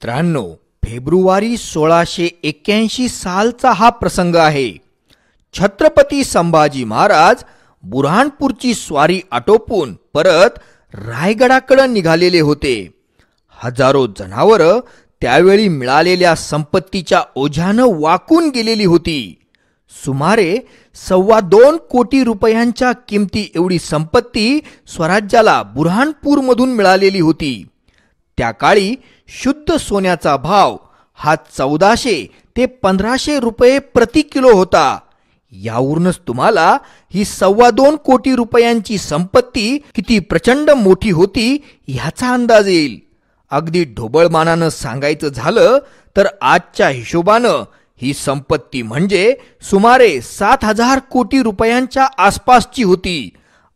मित्रांनो, फेब्रुवारी 1681 सालचा हा प्रसंग आहे. छत्रपती संभाजी महाराज बुऱ्हाणपूरची स्वारी आटोपून परत रायगडाकडे निघालेले होते. हजारो जनावरं त्यावेळी मिळालेल्या संपत्तीच्या ओझ्यानं वाकून गेलेली होती. सुमारे 2.25 कोटी रुपयांच्या किमती एवढी संपत्ती स्वराज्याला बुऱ्हाणपूरमधून मिळालेली होती. त्या काळी शुद्ध सोन्याचा भाव हा 1400 ते 1500 रुपये प्रति किलो होता. यावरूनच तुम्हाला ही 2.25 कोटी रुपयांची संपत्ती किती प्रचंड मोठी होती ह्याचा अंदाज येईल. अगदी ढोबळमानानं सांगायचं झालं तर आजच्या हिशोबानं ही संपत्ती म्हणजे सुमारे 7,000 कोटी रुपयांच्या आसपासची होती.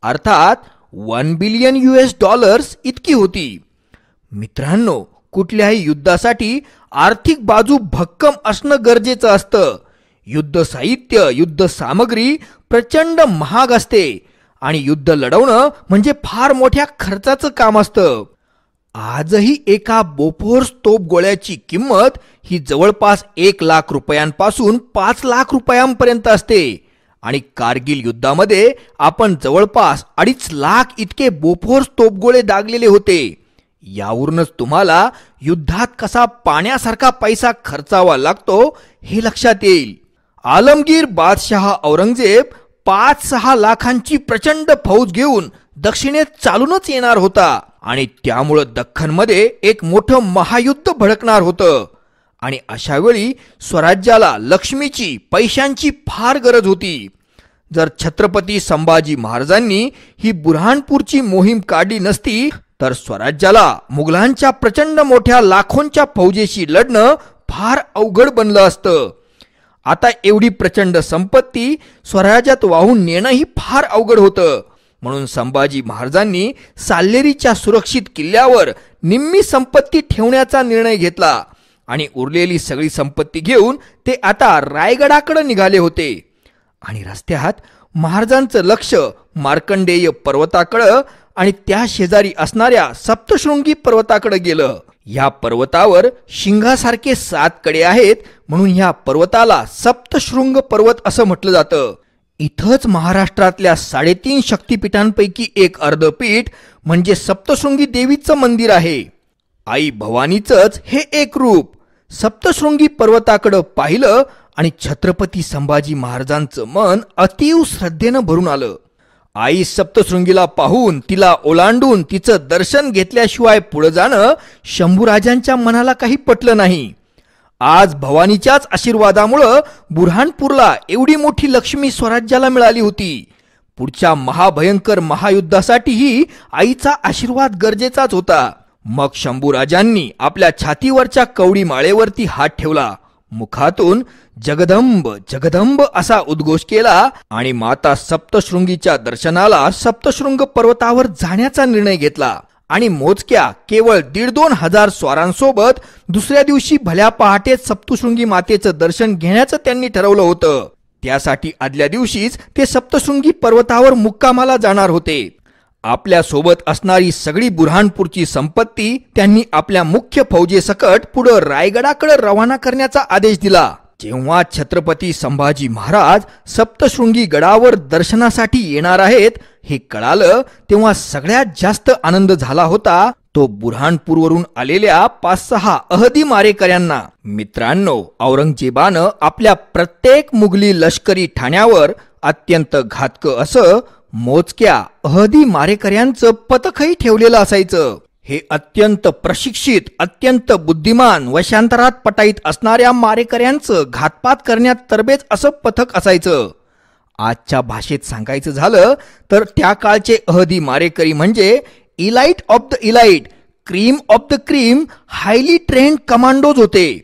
अर्थात $1 बिलियन इतकी होती. मित्रांनो, कुठल्याही युद्धासाठी आर्थिक बाजू भक्कम असणं गरजेचं असतं. युद्ध साहित्य, युद्ध सामग्री प्रचंड महाग असते आणि युद्ध लढवणं म्हणजे फार मोठ्या खर्चाचं काम असतं. आजही एका बोफोर्स तोफ गोळ्याची किंमत ही जवळपास 1 लाख रुपयांपासून 5 लाख रुपयांपर्यंत असते आणि कारगिल युद्धामध्ये आपण जवळपास 2.5 लाख इतके बोफोर्स तोफगोळे दागलेले होते. यावरूनच तुम्हाला युद्धात कसा पाण्यासारखा पैसा खर्चावा लागतो हे लक्षात येईल. आलमगीर बादशाह औरंगजेब 5-6 लाखांची प्रचंड फौज घेऊन दक्षिणेत चालूनच येणार होता आणि त्यामुळे दख्खनमध्ये एक मोठं महायुद्ध भडकणार होतं. आणि अशा वेळी स्वराज्याला लक्ष्मीची, पैशांची फार गरज होती. जर छत्रपती संभाजी महाराजांनी ही बुऱ्हाणपूरची मोहीम काढली नसती तर स्वराज्याला मुघलांच्या प्रचंड मोठ्या लाखोंच्या फौजेशी लढणं फार अवघड बनलं असतं. आता एवढी प्रचंड संपत्ती स्वराज्यात वाहून नेणंही फार अवघड होतं. म्हणून संभाजी महाराजांनी साल्हेरीच्या सुरक्षित किल्ल्यावर निम्मी संपत्ती ठेवण्याचा निर्णय घेतला आणि उरलेली सगळी संपत्ती घेऊन ते आता रायगडाकडे निघाले होते. आणि रस्त्यात महाराजांचं लक्ष मार्कंडेय पर्वताकडे आणि त्या शेजारी असणाऱ्या सप्तशृंगी पर्वताकडे गेलं. या पर्वतावर शिंगासारखे 7 कडे आहेत म्हणून ह्या पर्वताला सप्तशृंग पर्वत असं म्हटलं जातं. इथंच महाराष्ट्रातल्या 3.5 शक्तिपीठांपैकी एक अर्धपीठ म्हणजे सप्तशृंगी देवीचं मंदिर आहे. आई भवानीचंच हे एक रूप. सप्तशृंगी पर्वताकडे पाहिलं आणि छत्रपती संभाजी महाराजांचं मन अतीव श्रद्धेनं भरून आलं. आई सप्तशृंगीला पाहून, तिला ओलांडून तिचं दर्शन घेतल्याशिवाय पुढे जाणं शंभूराजांच्या मनाला काही पटलं नाही. आज भवानीच्याच आशीर्वादामुळं बुऱ्हाणपूरला एवढी मोठी लक्ष्मी स्वराज्याला मिळाली होती. पुढच्या महाभयंकर महायुद्धासाठीही आईचा आशीर्वाद गरजेचाच होता. मग शंभूराजांनी आपल्या छातीवरच्या कवडी माळेवरती हात ठेवला, मुखातून जगदंब जगदंब असा उद्घोष केला आणि माता सप्तशृंगीच्या दर्शनाला सप्तशृंग पर्वतावर जाण्याचा निर्णय घेतला. आणि मोजक्या केवळ 1,500-2 हजार स्वारांसोबत दुसऱ्या दिवशी भल्या पहाटेच सप्तशृंगी मातेचं दर्शन घेण्याचं त्यांनी ठरवलं होतं. त्यासाठी आदल्या दिवशीच ते सप्तशृंगी पर्वतावर मुक्कामाला जाणार होते. आपल्या सोबत असणारी सगळी बुऱ्हाणपूरची संपत्ती त्यांनी आपल्या मुख्य फौजेसकट पुढे रायगडाकडे रवाना करण्याचा आदेश दिला. जेव्हा छत्रपती संभाजी महाराज सप्तशृंगी गडावर दर्शनासाठी येणार आहेत हे कळालं तेव्हा सगळ्यात जास्त आनंद झाला होता तो बुऱ्हाणपूरवरून आलेल्या 5-6 अहदी मारेकऱ्यांना. मित्रांनो, औरंगजेबानं आपल्या प्रत्येक मुघली लष्करी ठाण्यावर अत्यंत घातक असं मोजक्या अहदी मारेकऱ्यांचं पथकही ठेवलेलं असायचं. हे अत्यंत प्रशिक्षित, अत्यंत बुद्धिमान, वशांतरात पटाईत असणाऱ्या मारेकऱ्यांचं घातपात करण्यात तरबेज असं पथक असायचं. आजच्या भाषेत सांगायचं झालं तर त्या काळचे अहदी मारेकरी म्हणजे elite of the elite, cream of the cream, highly trend commandos होते.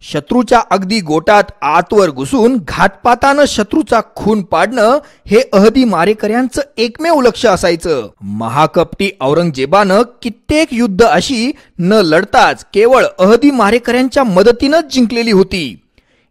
शत्रूच्या अगदी गोटात आतवर घुसून घातपातानं शत्रूचा खून पाडणं हे अहदी मारेकऱ्यांचं एकमेव लक्ष असायचं. महाकपटी औरंगजेबानं कित्येक युद्ध अशी न लढताच केवळ अहदी मारेकऱ्यांच्या मदतीनंच जिंकलेली होती.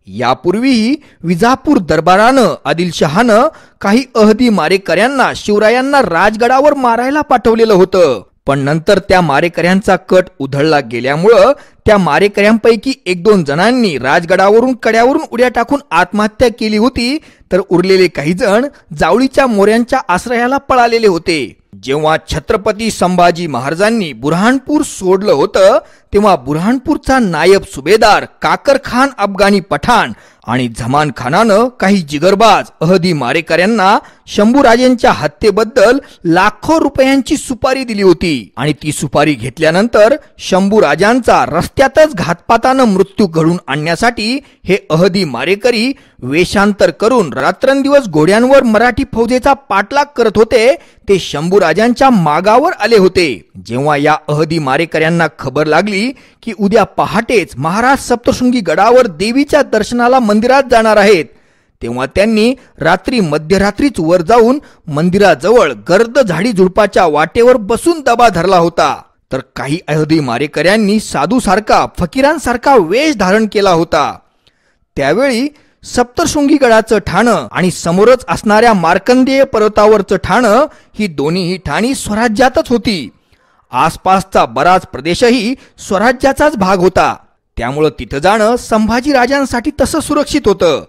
यापूर्वीही विजापूर दरबारानं आदिलशहानं काही अहदी मारेकऱ्यांना शिवरायांना राजगडावर मारायला पाठवलेलं होतं. पण नंतर त्या मारेकऱ्यांचा कट उधळला गेल्यामुळं त्या मारेकऱ्यांपैकी 1-2 जणांनी राजगडावरून कड्यावरून उड्या टाकून आत्महत्या केली होती, तर उरलेले काही जण जावळीच्या मोऱ्यांच्या आश्रयाला पळालेले होते. जेव्हा छत्रपती संभाजी महाराजांनी बुऱ्हाणपूर सोडलं होतं तेव्हा बुऱ्हाणपूरचा नायब सुभेदार काकर खान अफगाणी पठाण आणि झमान खानानं काही जिगरबाज अहदी मारेकऱ्यांना शंभूराजेंच्या हत्येबद्दल लाखो रुपयांची सुपारी दिली होती आणि ती सुपारी घेतल्यानंतर शंभूराजांचा रस्त्यातच घातपातानं मृत्यू घडून आणण्यासाठी हे अहदी मारेकरी वेषांतर करून रात्रंदिवस घोड्यांवर मराठी फौजेचा पाठलाग करत होते. ते शंभूराजांच्या मागावर आले होते. जेव्हा या अहदी मारेकऱ्यांना खबर लागली की उद्या पहाटेच महाराज सप्तशृंगी गडावर देवीच्या दर्शनाला मंदिरात जाणार आहेत, तेव्हा त्यांनी रात्री मध्यरात्रीच वर जाऊन मंदिराजवळ गर्द झाडी झुडपाच्या वाटेवर बसून दबा धरला होता. तर काही अहदी मारेकऱ्यांनी साधूसारखा फकीरांसारखा वेश धारण केला होता. त्यावेळी सप्तशृंगी गडाचं ठाणं आणि समोरच असणाऱ्या मार्कंडेय पर्वतावरचं ठाणं ही दोन्हीही ठाणी स्वराज्यातच होती. आसपासचा बराच प्रदेशही स्वराज्याचाच भाग होता. त्यामुळं तिथं जाणं संभाजीराजांसाठी तसं सुरक्षित होतं.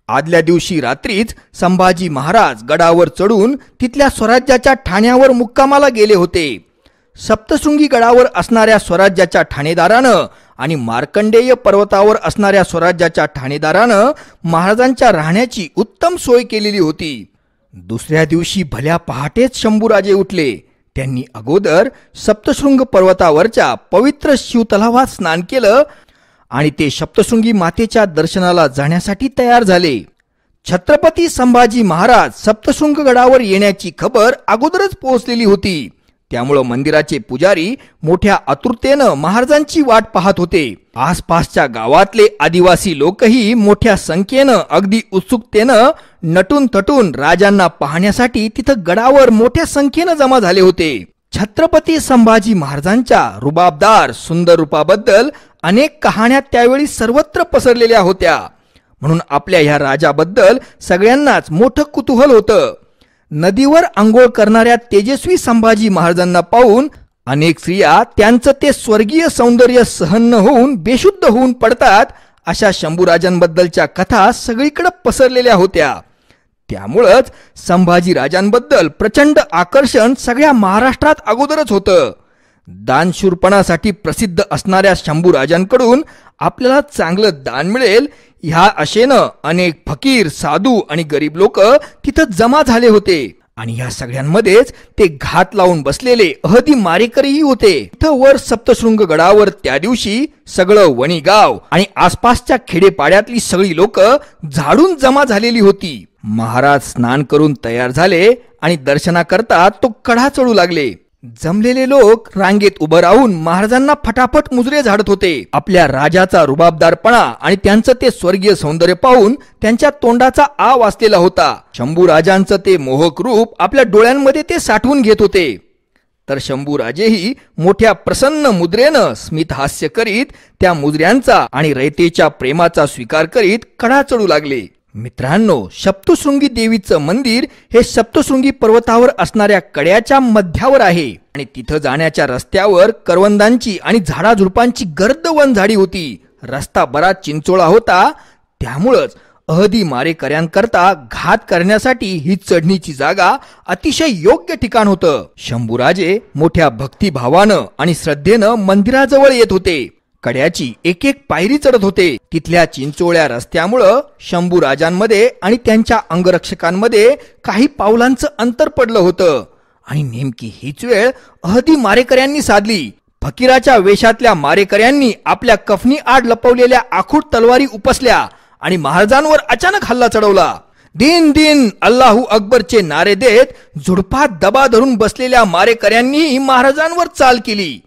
आदल्या दिवशी रात्रीच संभाजी महाराज गडावर चढून तिथल्या स्वराज्याच्या ठाण्यावर मुक्कामाला गेले होते. सप्तशृंगी गडावर असणाऱ्या स्वराज्याच्या ठाणेदारानं आणि मार्कंडेय पर्वतावर असणाऱ्या स्वराज्याच्या ठाणेदारानं महाराजांच्या राहण्याची उत्तम सोय केलेली होती. दुसऱ्या दिवशी भल्या पहाटेच शंभूराजे उठले. त्यांनी अगोदर सप्तशृंग पर्वतावरच्या पवित्र शिवतलावात स्नान केलं आणि ते सप्तशृंगी मातेच्या दर्शनाला जाण्यासाठी तयार झाले. छत्रपती संभाजी महाराज सप्तशृंग गडावर येण्याची खबर अगोदरच पोहोचलेली होती. त्यामुळं मंदिराचे पुजारी मोठ्या आतुरतेनं महाराजांची वाट पाहत होते. आसपासच्या गावातले आदिवासी लोकही मोठ्या संख्येनं अगदी उत्सुकतेनं नटून थटून राजांना पाहण्यासाठी तिथं गडावर मोठ्या संख्येनं जमा झाले होते. छत्रपती संभाजी महाराजांच्या रुबाबदार सुंदर रूपाबद्दल अनेक कहाण्या त्यावेळी सर्वत्र पसरलेल्या होत्या. म्हणून आपल्या ह्या राजाबद्दल सगळ्यांनाच मोठं कुतूहल होतं. नदीवर आंघोळ करणाऱ्या तेजस्वी संभाजी महाराजांना पाहून अनेक स्त्रिया त्यांचं ते स्वर्गीय सौंदर्य सहन न होऊन बेशुद्ध होऊन पडतात अशा शंभूराजांबद्दलच्या कथा सगळीकडे पसरलेल्या होत्या. त्यामुळंच संभाजीराजांबद्दल प्रचंड आकर्षण सगळ्या महाराष्ट्रात अगोदरच होतं. दानशूरपणासाठी प्रसिद्ध असणाऱ्या शंभूराजांकडून आपल्याला चांगलं दान मिळेल ह्या आशेनं अनेक फकीर, साधू आणि गरीब लोक तिथं जमा झाले होते. आणि ह्या सगळ्यांमध्येच ते घात लावून बसलेले अहदी मारेकरीही होते. इथं वर सप्तशृंग गडावर त्या दिवशी सगळं वणीगाव आणि आसपासच्या खेडेपाड्यातली सगळी लोक झाडून जमा झालेली होती. महाराज स्नान करून तयार झाले आणि दर्शनाकरता तो कढा चढू लागले. जमलेले लोक रांगेत उभं राहून महाराजांना फटाफट मुजरे झाडत होते. आपल्या राजाचा रुबाबदारपणा आणि त्यांचं ते स्वर्गीय सौंदर्य पाहून त्यांच्या तोंडाचा आ वाचलेला होता. शंभूराजांचं ते मोहक रूप आपल्या डोळ्यांमध्ये ते साठवून घेत होते. तर शंभूराजेही मोठ्या प्रसन्न मुद्रेनं स्मितहास्य करीत त्या मुजऱ्यांचा आणि रयतेच्या प्रेमाचा स्वीकार करीत कढा चढू लागले. मित्रांनो, सप्तशृंगी देवीचं मंदिर हे सप्तशृंगी पर्वतावर असणाऱ्या कड्याच्या मध्यावर आहे आणि तिथं जाण्याच्या रस्त्यावर करवंदांची आणि झाडाझुडपांची गर्द वनझाडी होती. रस्ता बराच चिंचोळा होता. त्यामुळंच अहदी मारेकऱ्यांकरता घात करण्यासाठी ही चढणीची जागा अतिशय योग्य ठिकाण होतं. शंभूराजे मोठ्या भक्तिभावानं आणि श्रद्धेनं मंदिराजवळ येत होते. कड्याची एक एक पायरी चढत होते. तिथल्या चिंचोळ्या रस्त्यामुळं शंभूराजांमध्ये आणि त्यांच्या अंगरक्षकांमध्ये काही पावलांचं अंतर पडलं होतं. आणि नेमकी हीच वेळ अहदी मारेकऱ्यांनी साधली. फकीराच्या वेशातल्या मारेकऱ्यांनी आपल्या कफनी आड लपवलेल्या आखूड तलवारी उपसल्या आणि महाराजांवर अचानक हल्ला चढवला. दिन दिन अल्लाहू अकबरचे नारे देत झुडपात दबा धरून बसलेल्या मारेकऱ्यांनी महाराजांवर चाल केली.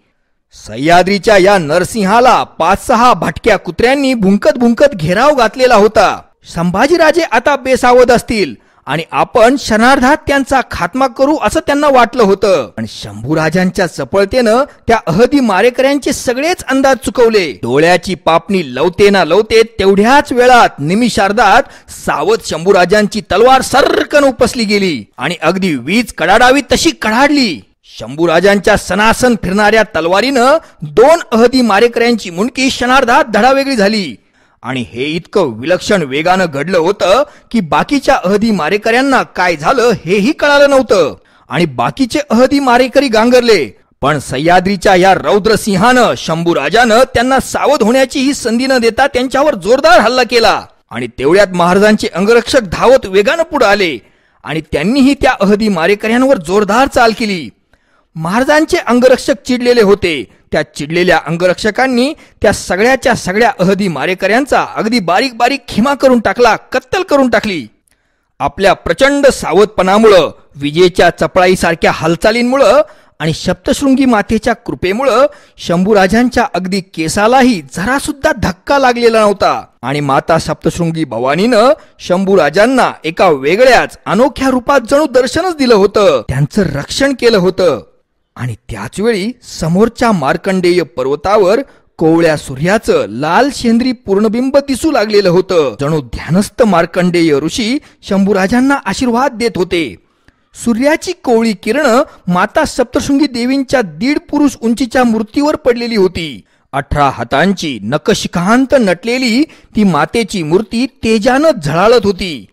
सह्याद्रीच्या या नरसिंहाला 5-6 भटक्या कुत्र्यांनी भुंकत भुंकत घेराव घातलेला होता. संभाजीराजे आता बेसावध असतील आणि आपण क्षणार्धात त्यांचा खात्मा करू असं त्यांना वाटलं होतं. पण शंभूराजांच्या चपळतेनं त्या अहदी मारेकऱ्यांचे सगळेच अंदाज चुकवले. डोळ्याची पापणी लवते ना लवते तेवढ्याच वेळात निमिषार्धात सावध शंभूराजांची तलवार सर्रकन उपसली गेली आणि अगदी वीज कडाडावी तशी कडाडली. शंभूराजांच्या सनासन फिरणाऱ्या तलवारीनं 2 अहदी मारेकऱ्यांची मुंडकी क्षणार्धात धडावेगळी झाली आणि हे इतकं विलक्षण वेगानं घडलं होतं की बाकीच्या अहदी मारेकऱ्यांना काय झालं हेही कळालं नव्हतं आणि बाकीचे अहदी मारेकरी गांगरले. पण सह्याद्रीच्या या रौद्रसिंहानं शंभूराजानं त्यांना सावध होण्याची ही संधी न देता त्यांच्यावर जोरदार हल्ला केला आणि तेवढ्यात महाराजांचे अंगरक्षक धावत वेगानं पुढे आले आणि त्यांनीही त्या अहदी मारेकऱ्यांवर जोरदार चाल केली. महाराजांचे अंगरक्षक चिडलेले होते. त्या चिडलेल्या अंगरक्षकांनी त्या सगळ्याच्या सगळ्या अहदी मारेकऱ्यांचा अगदी बारीक बारीक खिमा करून टाकला, कत्तल करून टाकली. आपल्या प्रचंड सावधपणामुळं, विजेच्या चपळाईसारख्या हालचालींमुळं आणि सप्तशृंगी मातेच्या कृपेमुळं शंभूराजांच्या अगदी केसालाही जरा सुद्धा धक्का लागलेला नव्हता आणि माता सप्तशृंगी भवानीनं शंभूराजांना एका वेगळ्याच अनोख्या रूपात जणू दर्शनच दिलं होतं, त्यांचं रक्षण केलं होतं. आणि त्याच वेळी समोरच्या मार्कंडेय पर्वतावर कोवळ्या सूर्याचं लाल शेंद्री पूर्णबिंब दिसू लागलेलं होतं. जणू ध्यानस्थ मार्कंडेय ऋषी शंभूराजांना आशीर्वाद देत होते. सूर्याची कोवळी किरण माता सप्तशृंगी देवींच्या 1.5 पुरुष उंचीच्या मूर्तीवर पडलेली होती. 18 हातांची नखशिखांत नटलेली ती मातेची मूर्ती तेजानं झळाळत होती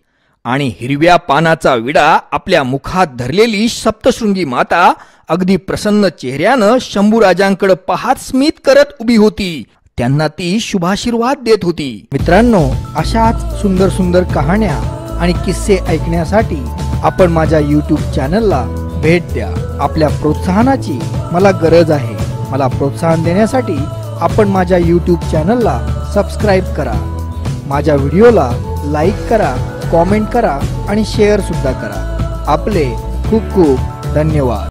आणि हिरव्या पानाचा विडा आपल्या मुखात धरलेली सप्तशृंगी माता अगदी प्रसन्न चेहऱ्यानं शंभूराजांकडे पाहत स्मित करत उभी होती. त्यांना ती शुभाशीर्वाद देत होती. मित्रांनो, अशाच सुंदर सुंदर कहाण्या आणि किस्से ऐकण्यासाठी आपण माझ्या YouTube चॅनलला भेट द्या. आपल्या प्रोत्साहनाची मला गरज आहे. मला प्रोत्साहन देण्यासाठी आपण माझ्या YouTube चॅनलला सबस्क्राईब करा. माझ्या व्हिडिओला लाईक करा, कॉमेंट करा आणि शेअर सुद्धा करा. आपले खूप खूप धन्यवाद.